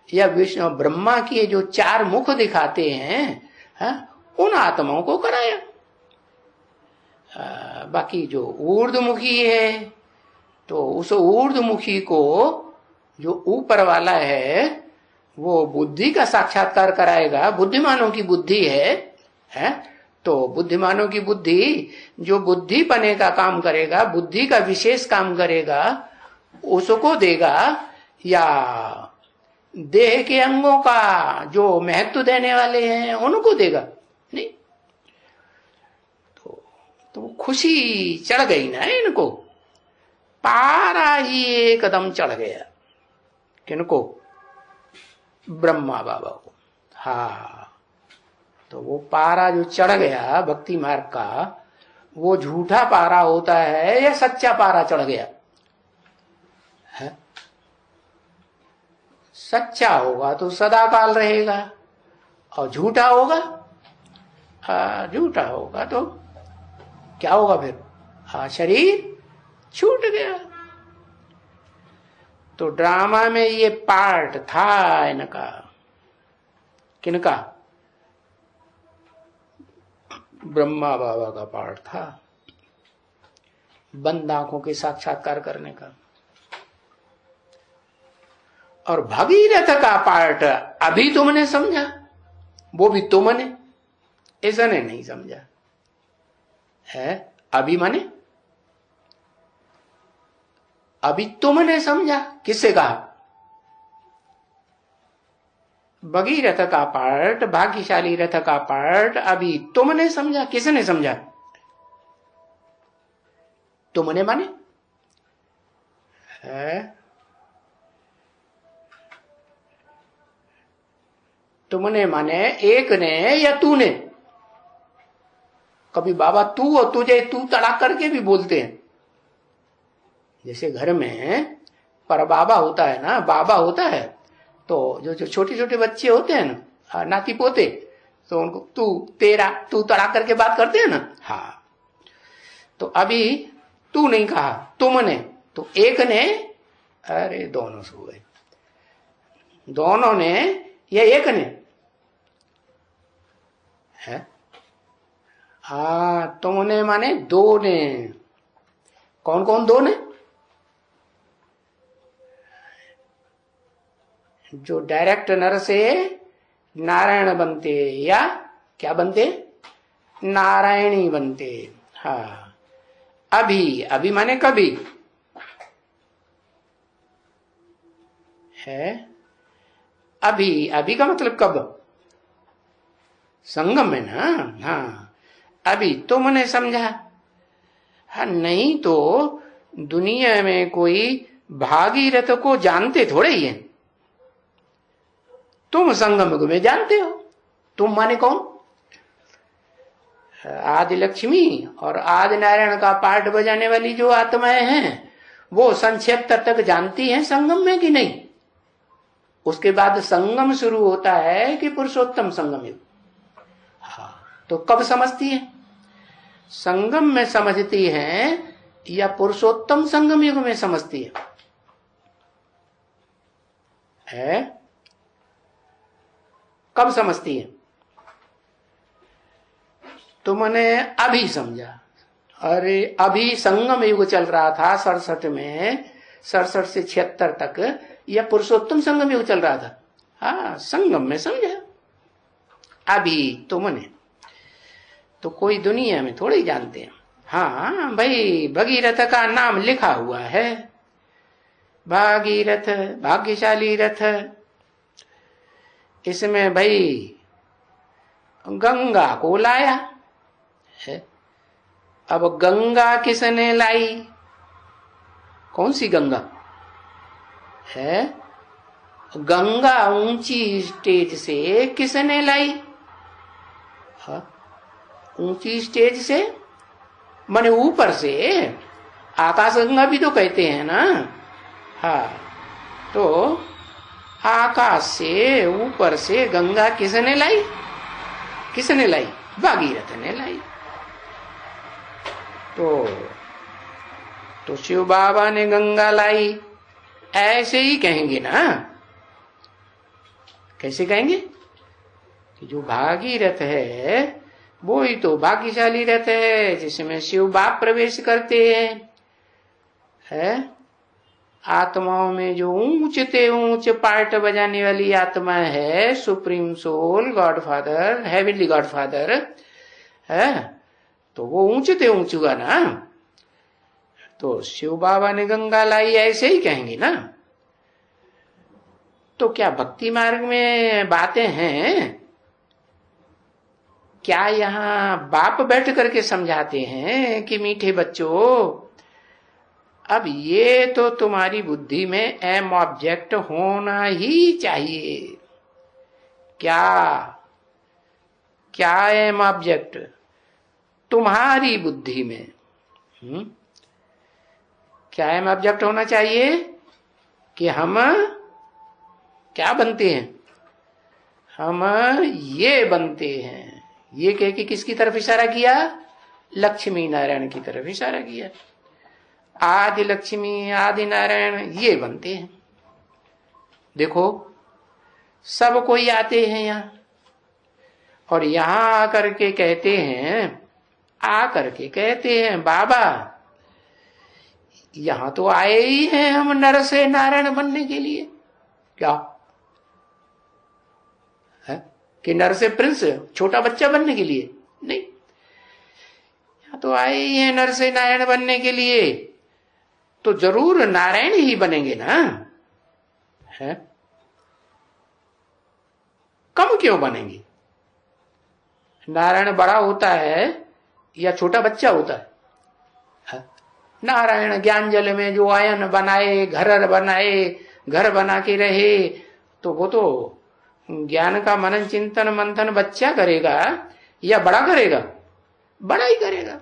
या विष्णु ब्रह्मा की जो चार मुख दिखाते हैं उन आत्माओं को कराया। बाकी जो ऊर्ध्वमुखी है, तो उस ऊर्ध्वमुखी को जो ऊपर वाला है वो बुद्धि का साक्षात्कार कराएगा। बुद्धिमानों की बुद्धि है, तो बुद्धिमानों की बुद्धि जो बुद्धि पने का काम करेगा, बुद्धि का विशेष काम करेगा, उसको देगा, या देह के अंगों का जो महत्व देने वाले हैं उनको देगा? नहीं। तो खुशी चढ़ गई ना इनको, पारा ही एकदम चढ़ गया। किनको? ब्रह्मा बाबा को। हाँ, तो वो पारा जो चढ़ गया भक्ति मार्ग का, वो झूठा पारा होता है या सच्चा पारा चढ़ गया है? सच्चा होगा तो सदा काल रहेगा, और झूठा होगा, झूठा होगा तो क्या होगा फिर? शरीर छूट गया। तो ड्रामा में ये पार्ट था इनका, किनका? ब्रह्मा बाबा का पार्ट था, बंद आंखों के साक्षात्कार करने का। और भगीरथ का पार्ट अभी तुमने समझा, वो भी तुमने, ऐसा ने नहीं समझा है। अभी माने अभी तुमने समझा, किससे कहा? भगीरथ का पार्ट, भाग्यशाली रथ का पार्ट अभी तुमने समझा। किसने समझा? तुमने माने है, तुमने माने एक ने या तूने? कभी बाबा तू और तुझे तू तड़ा करके भी बोलते हैं। जैसे घर में पर बाबा होता है ना, बाबा होता है, तो जो छोटे छोटे बच्चे होते हैं ना, नाती पोते, तो उनको तू तेरा तू तड़ा करके बात करते हैं ना। हाँ, तो अभी तू नहीं कहा, तुमने, तो एक ने, अरे दोनों सो गए, दोनों ने या एक ने है? हाँ, तुमने माने दो ने। कौन कौन दो ने? जो डायरेक्ट नर से नारायण बनते, या क्या बनते? नारायणी बनते। हाँ, अभी, अभी माने कभी है। अभी, अभी का मतलब कब? संगम में ना। हाँ, अभी तुमने समझा। हाँ, नहीं तो दुनिया में कोई भागीरथ को जानते थोड़े ही हैं। तुम संगम में जानते हो। तुम माने कौन? आदि लक्ष्मी और आदि नारायण का पार्ट बजाने वाली जो आत्माएं हैं, वो संक्षेप तक जानती हैं संगम में कि नहीं? उसके बाद संगम शुरू होता है कि पुरुषोत्तम संगम युग। हाँ, तो कब समझती है? संगम में समझती हैं या पुरुषोत्तम संगम युग में समझती है? कब समझती है? तुमने अभी समझा। अरे अभी संगम युग चल रहा था 67 में, 67 से 76 तक, या पुरुषोत्तम संगम युग चल रहा था? हाँ, संगम में समझा। अभी तुमने तो कोई दुनिया में थोड़े ही जानते हैं। हाँ भाई, भगीरथ का नाम लिखा हुआ है, भागीरथ, भाग्यशाली रथ। इसमें भाई गंगा को लाया है। अब गंगा किसने लाई? कौन सी गंगा है? गंगा ऊंची स्टेज से किसने लाई? हाँ, ऊंची स्टेज से माने ऊपर से, आकाश गंगा भी तो कहते हैं ना। हाँ, तो आकाश से, ऊपर से गंगा किसने लाई? किसने लाई? भागीरथ ने लाई। तो शिव बाबा ने गंगा लाई, ऐसे ही कहेंगे ना। कैसे कहेंगे? कि जो भागीरथ है वो ही तो भाग्यशाली रथ है, जिसमें शिव बाप प्रवेश करते हैं। आत्माओं में जो ऊंचते ऊंच पार्ट बजाने वाली आत्मा है, supreme soul, godfather, heavenly godfather है, तो वो ऊंचते ऊंच हुआ ना। तो शिव बाबा ने गंगा लाई, ऐसे ही कहेंगे ना। तो क्या भक्ति मार्ग में बातें हैं? क्या यहाँ बाप बैठ करके समझाते हैं कि मीठे बच्चों, अब ये तो तुम्हारी बुद्धि में एम ऑब्जेक्ट होना ही चाहिए। क्या क्या एम ऑब्जेक्ट? तुम्हारी बुद्धि में क्या है ऑब्जेक्ट होना चाहिए कि हम क्या बनते हैं, हम ये बनते हैं। ये कह के किसकी तरफ इशारा किया, लक्ष्मी नारायण की तरफ इशारा किया। आदि लक्ष्मी आदि नारायण ये बनते हैं। देखो सब कोई आते हैं यहाँ, और यहां आकर के कहते हैं बाबा यहां तो आए ही हैं हम नर से नारायण बनने के लिए। क्या है कि नर से प्रिंस छोटा बच्चा बनने के लिए? नहीं, यहां तो आए ही हैं नर से नारायण बनने के लिए, तो जरूर नारायण ही बनेंगे ना। है कम क्यों बनेंगे? नारायण बड़ा होता है या छोटा बच्चा होता है? नारायण ज्ञान जल में जो आयन बनाए, घर बनाए, घर बना के रहे, तो वो तो ज्ञान का मनन चिंतन मंथन बच्चा करेगा या बड़ा करेगा? बड़ा ही करेगा।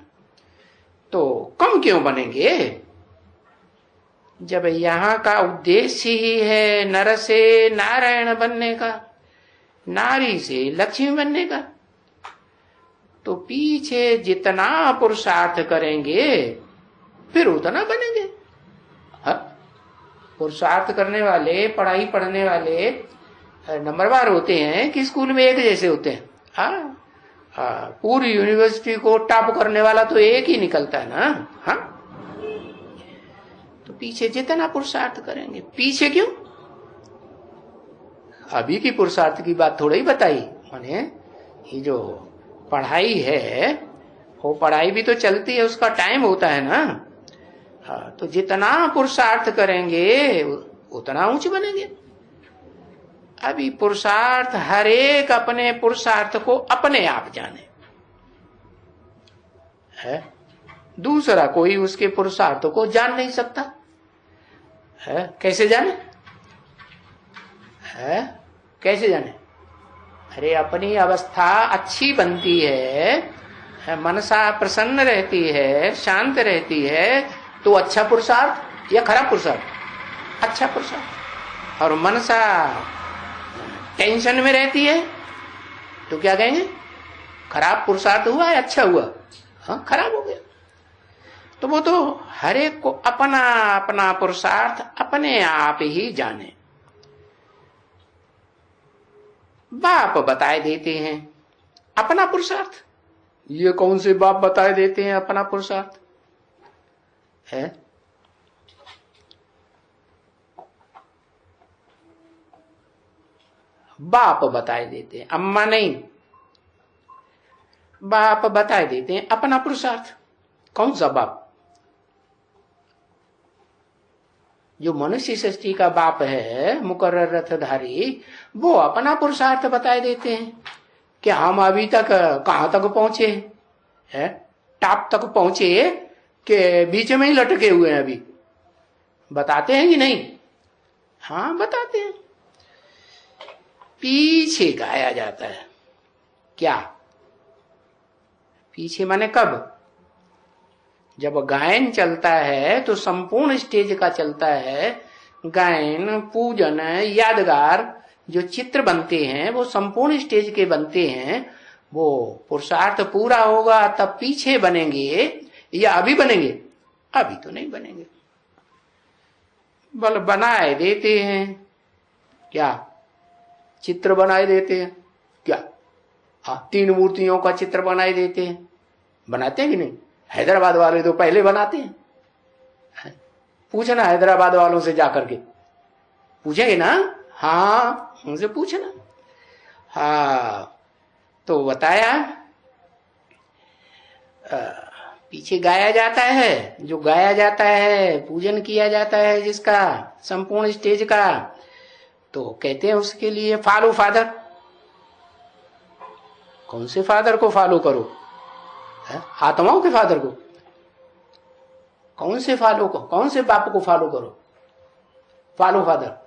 तो कम क्यों बनेंगे जब यहाँ का उद्देश्य ही है नर से नारायण बनने का, नारी से लक्ष्मी बनने का। तो पीछे जितना पुरुषार्थ करेंगे फिर उतना बनेंगे। हाँ? पुरुषार्थ करने वाले, पढ़ाई पढ़ने वाले नंबरवार होते हैं कि स्कूल में एक जैसे होते हैं? हाँ, पूरी यूनिवर्सिटी को टॉप करने वाला तो एक ही निकलता है ना। हाँ, तो पीछे जितना पुरुषार्थ करेंगे। पीछे क्यों? अभी की पुरुषार्थ की बात थोड़ा ही बताई। माने ये जो पढ़ाई है वो पढ़ाई भी तो चलती है, उसका टाइम होता है ना। हाँ, तो जितना पुरुषार्थ करेंगे उतना ऊंचे बनेंगे। अभी पुरुषार्थ हर एक अपने पुरुषार्थ को अपने आप जाने है, दूसरा कोई उसके पुरुषार्थ को जान नहीं सकता है। कैसे जाने है? कैसे जाने? अरे अपनी अवस्था अच्छी बनती है, मनसा प्रसन्न रहती है, शांत रहती है, तो अच्छा पुरुषार्थ या खराब पुरुषार्थ? अच्छा पुरुषार्थ। और मनसा टेंशन में रहती है तो क्या कहेंगे? खराब पुरुषार्थ हुआ या अच्छा हुआ? हाँ, खराब हो गया। तो वो तो हर एक को अपना अपना पुरुषार्थ अपने आप ही जाने। बाप बताए देते हैं अपना पुरुषार्थ। ये कौन से बाप बताए देते हैं अपना पुरुषार्थ है? बाप बताए देते हैं, अम्मा नहीं। बाप बताए देते हैं अपना पुरुषार्थ। कौन सा बाप? जो मनुष्य सृष्टि का बाप है, मुकर्रर रथधारी, वो अपना पुरुषार्थ बताए देते हैं कि हम अभी तक कहां तक पहुंचे हैं, टॉप तक पहुंचे कि बीच में ही लटके हुए हैं। अभी बताते हैं कि नहीं? हाँ, बताते हैं। पीछे गाया जाता है। क्या पीछे माने कब? जब गायन चलता है तो संपूर्ण स्टेज का चलता है। गायन, पूजन, यादगार जो चित्र बनते हैं वो संपूर्ण स्टेज के बनते हैं। वो पुरुषार्थ पूरा होगा तब पीछे बनेंगे या अभी बनेंगे? अभी तो नहीं बनेंगे। बल बनाए देते हैं। क्या चित्र बनाए देते हैं? क्या? हाँ, 3 मूर्तियों का चित्र बनाए देते हैं। बनाते हैं कि नहीं? हैदराबाद वाले तो पहले बनाते हैं। पूछना हैदराबाद वालों से जाकर के, पूछेंगे ना? हाँ, उनसे पूछना। हाँ, तो बताया पीछे गाया जाता है। जो गाया जाता है, पूजन किया जाता है जिसका संपूर्ण स्टेज का, तो कहते हैं उसके लिए फॉलो फादर। कौन से फादर को फॉलो करो? आत्माओं के फादर को? कौन से फॉलो को, कौन से बाप को फॉलो करो? Follow father.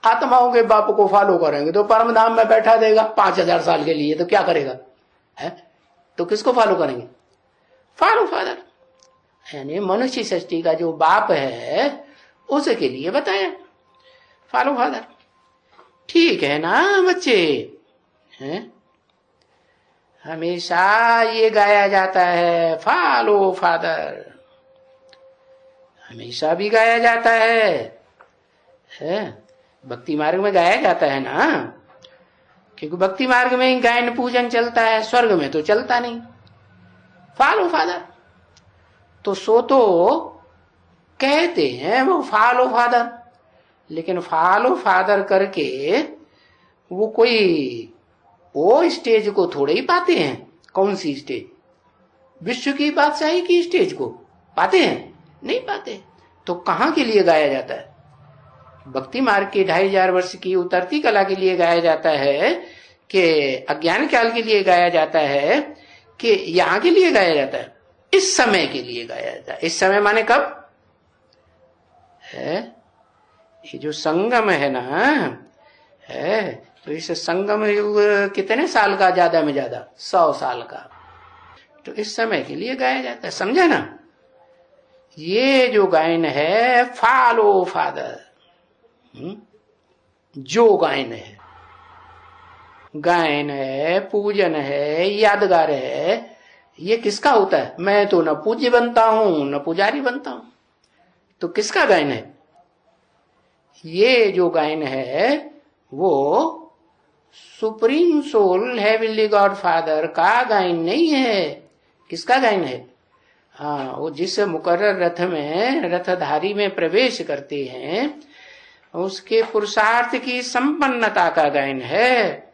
आत्माओं के बाप को फॉलो करेंगे तो परम धाम में बैठा देगा 5000 साल के लिए, तो क्या करेगा है? तो किसको फॉलो करेंगे? फॉलो फादर, यानी मनुष्य सृष्टि का जो बाप है उसके लिए बताया, फॉलो फादर। ठीक है ना बच्चे? हैं? हमेशा ये गाया जाता है, फॉलो फादर, हमेशा भी गाया जाता है? भक्ति मार्ग में गाया जाता है ना, क्योंकि भक्ति मार्ग में ही गायन पूजन चलता है, स्वर्ग में तो चलता नहीं। फॉलो फादर तो सो तो कहते हैं वो फॉलो फादर, लेकिन फॉलो फादर करके वो कोई वो स्टेज को थोड़े ही पाते हैं। कौन सी स्टेज? विश्व की बादशाही की स्टेज को पाते हैं? नहीं पाते। तो कहां के लिए गाया जाता है? भक्ति मार्ग के 2500 वर्ष की उतरती कला के लिए गाया जाता है कि अज्ञान काल के लिए गाया जाता है कि यहां के लिए गाया जाता है? इस समय के लिए गाया जाता है। इस समय माने कब है? ये जो संगम है ना, है तो इस संगम युग कितने साल का? ज्यादा में ज्यादा 100 साल का। तो इस समय के लिए गाया जाता है, समझा ना? ये जो गायन है फॉलो फादर, जो गायन है, गायन है, पूजन है, यादगार है, ये किसका होता है? मैं तो न पूज्य बनता हूं न पुजारी बनता हूं, तो किसका गायन है? ये जो गायन है वो supreme soul heavenly God father का गायन नहीं है। किसका गायन है? हाँ, वो जिस मुकर्रर रथ में रथधारी में प्रवेश करते हैं उसके पुरुषार्थ की संपन्नता का गायन है,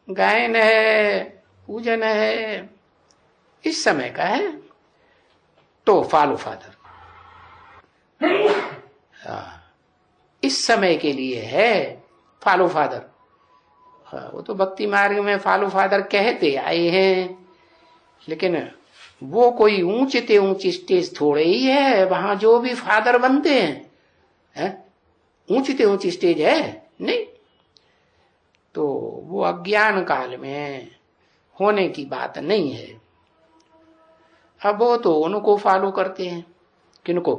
गायन है, पूजन है, इस समय का है। तो फॉलो फादर इस समय के लिए है, फॉलो फादर। वो तो भक्ति मार्ग में फॉलो फादर कहते आए हैं, लेकिन वो कोई ऊंचे ऊंची स्टेज थोड़े ही है वहां जो भी फादर बनते हैं, है? ऊंची ऊंची स्टेज है नहीं। तो वो अज्ञान काल में होने की बात नहीं है। अब वो तो उनको फॉलो करते हैं। किनको?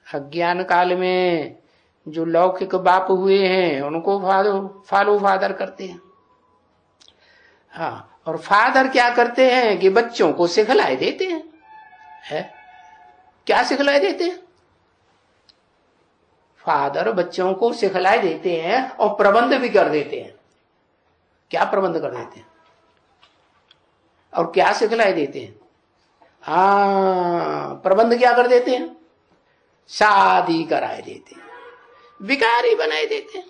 अज्ञान काल में जो लौकिक बाप हुए हैं उनको फॉलो फादर करते हैं। हाँ, और फादर क्या करते हैं कि बच्चों को सिखलाए देते हैं, है? क्या सिखलाए देते हैं? फादर बच्चों को सिखलाए देते हैं और प्रबंध भी कर देते हैं। क्या प्रबंध कर देते हैं और क्या सिखलाए देते हैं? हाँ, प्रबंध क्या कर देते हैं? शादी कराए देते हैं, भिखारी बनाए देते हैं।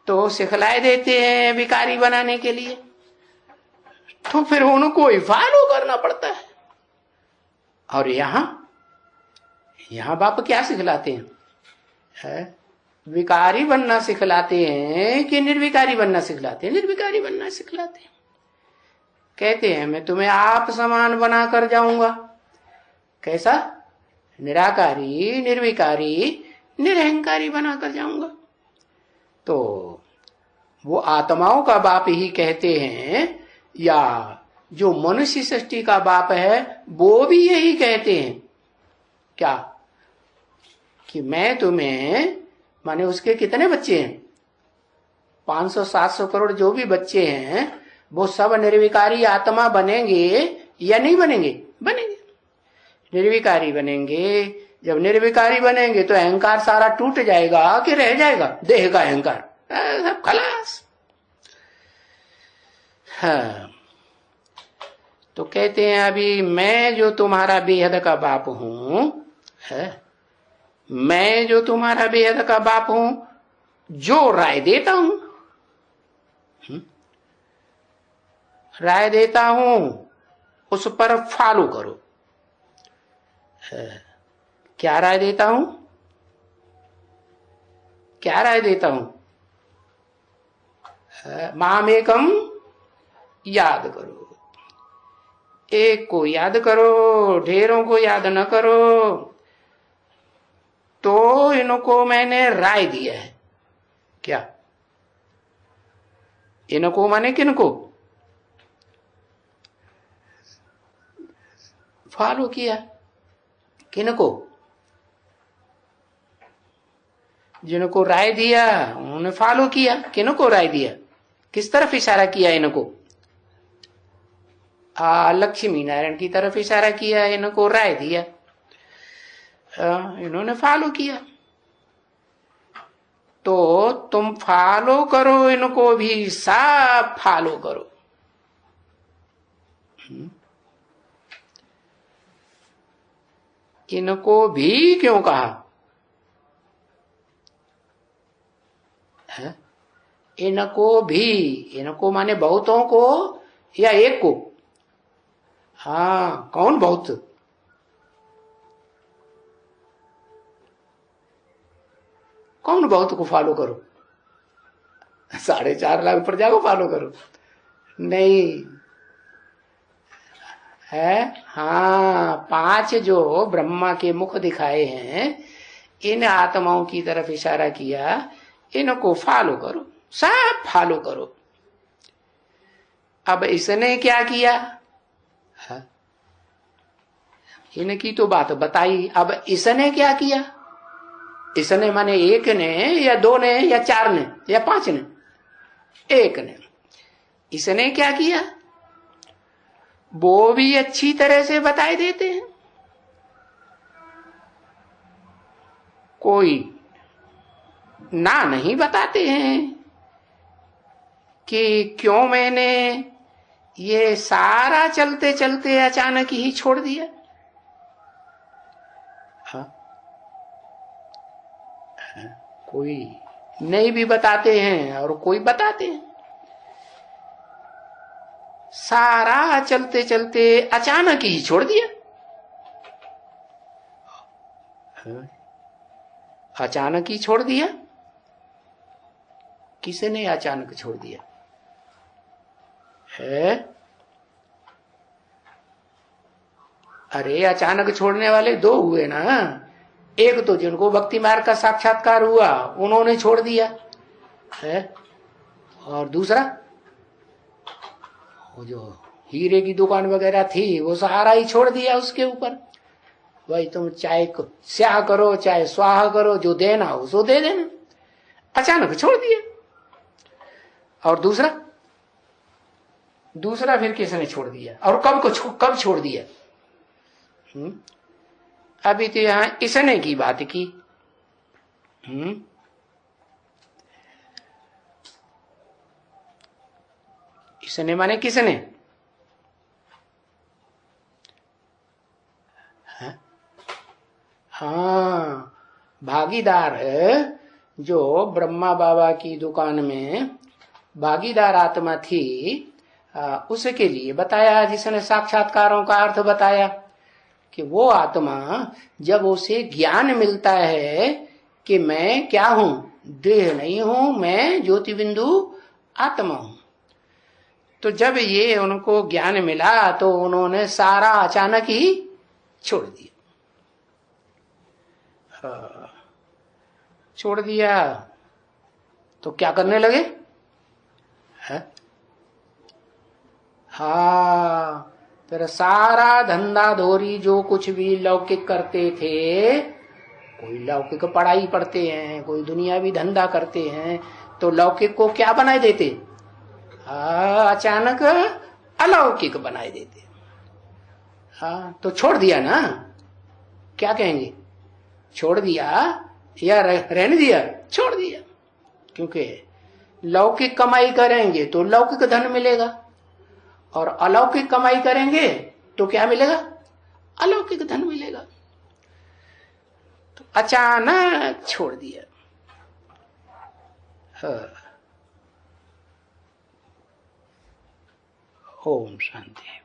तो सिखलाए देते हैं भिखारी बनाने के लिए, तो फिर उनको ही फॉलो करना पड़ता है। और यहां बाप क्या सिखलाते हैं? है? विकारी बनना सिखलाते हैं कि निर्विकारी बनना सिखलाते हैं? निर्विकारी बनना सिखलाते हैं। कहते हैं मैं तुम्हें आप समान बना कर जाऊंगा। कैसा? निराकारी, निर्विकारी, निरहंकारी बना कर जाऊंगा। तो वो आत्माओं का बाप ही कहते हैं, या जो मनुष्य सृष्टि का बाप है वो भी यही कहते हैं। क्या? कि मैं तुम्हें, माने उसके कितने बच्चे हैं? 500-700 करोड़ जो भी बच्चे हैं वो सब निर्विकारी आत्मा बनेंगे या नहीं बनेंगे? बनेंगे, निर्विकारी बनेंगे। जब निर्विकारी बनेंगे तो अहंकार सारा टूट जाएगा कि रह जाएगा? देह का अहंकार सब खलास। हाँ, तो कहते हैं अभी मैं जो तुम्हारा बेहद का बाप हूं, है? मैं जो तुम्हारा बेहद का बाप हूं, जो राय देता हूं, राय देता हूं उस पर फॉलो करो। क्या राय देता हूं? क्या राय देता हूं? मामेकम याद करो, एक को याद करो, ढेरों को याद न करो। तो इनको मैंने राय दिया है। क्या? इनको माने किनको? फॉलो किया। किनको? जिनको राय दिया उन्होंने फॉलो किया। किनको राय दिया? किस तरफ इशारा किया इनको? लक्ष्मी नारायण की तरफ इशारा किया, इनको राय दिया, इन्होंने फॉलो किया। तो तुम फॉलो करो इनको भी, सब फॉलो करो। इनको भी क्यों कहा है? इनको भी, इनको माने बहुतों को या एक को? हाँ, कौन बहुत? कौन बहुत को फॉलो करो? 4.5 लाख प्रजा को फॉलो करो? नहीं है। हाँ, 5 जो ब्रह्मा के मुख दिखाए हैं, इन आत्माओं की तरफ इशारा किया, इनको फॉलो करो, सब फॉलो करो। अब इसने क्या किया? हाँ? इनकी तो बात बताई, अब इसने क्या किया? इसने माने एक ने या 2 ने या 4 ने या 5 ने? एक ने। इसने क्या किया? वो भी अच्छी तरह से बताए देते हैं। कोई ना नहीं बताते हैं कि क्यों मैंने ये सारा चलते चलते अचानक ही छोड़ दिया। हाँ? कोई नहीं भी बताते हैं और कोई बताते हैं। सारा चलते चलते अचानक ही छोड़ दिया। अचानक ही छोड़ दिया। किसने अचानक छोड़ दिया है? अरे अचानक छोड़ने वाले 2 हुए ना। एक तो जिनको भक्ति मार्ग का साक्षात्कार हुआ उन्होंने छोड़ दिया है, और दूसरा वो जो हीरे की दुकान वगैरह थी वो सहारा ही छोड़ दिया उसके ऊपर। भाई तुम चाहे स्याह करो चाहे स्वाहा करो, जो देना हो सो दे देना। अचानक छोड़ दिया। और दूसरा फिर किसने छोड़ दिया और कब छोड़ दिया? अभी तो यहां इसने की बात की। इसने माने किसने? हाँ, भागीदार है। जो ब्रह्मा बाबा की दुकान में भागीदार आत्मा थी, उसके लिए बताया, जिसने साक्षात्कारों का अर्थ बताया कि वो आत्मा जब उसे ज्ञान मिलता है कि मैं क्या हूं, देह नहीं हूं, मैं ज्योति बिंदु आत्मा हूं, तो जब ये उनको ज्ञान मिला तो उन्होंने सारा अचानक ही छोड़ दिया। छोड़ दिया तो क्या करने लगे है? हाँ, फिर सारा धंधा धोरी जो कुछ भी लौकिक करते थे, कोई लौकिक पढ़ाई पढ़ते हैं, कोई दुनियावी धंधा करते हैं, तो लौकिक को क्या बनाए देते? अचानक अलौकिक बनाए देते। हाँ, तो छोड़ दिया ना। क्या कहेंगे? छोड़ दिया या रहने दिया? छोड़ दिया। क्योंकि लौकिक कमाई करेंगे तो लौकिक धन मिलेगा, और अलौकिक कमाई करेंगे तो क्या मिलेगा? अलौकिक धन मिलेगा। तो अचानक छोड़ दिया। ओम शांति।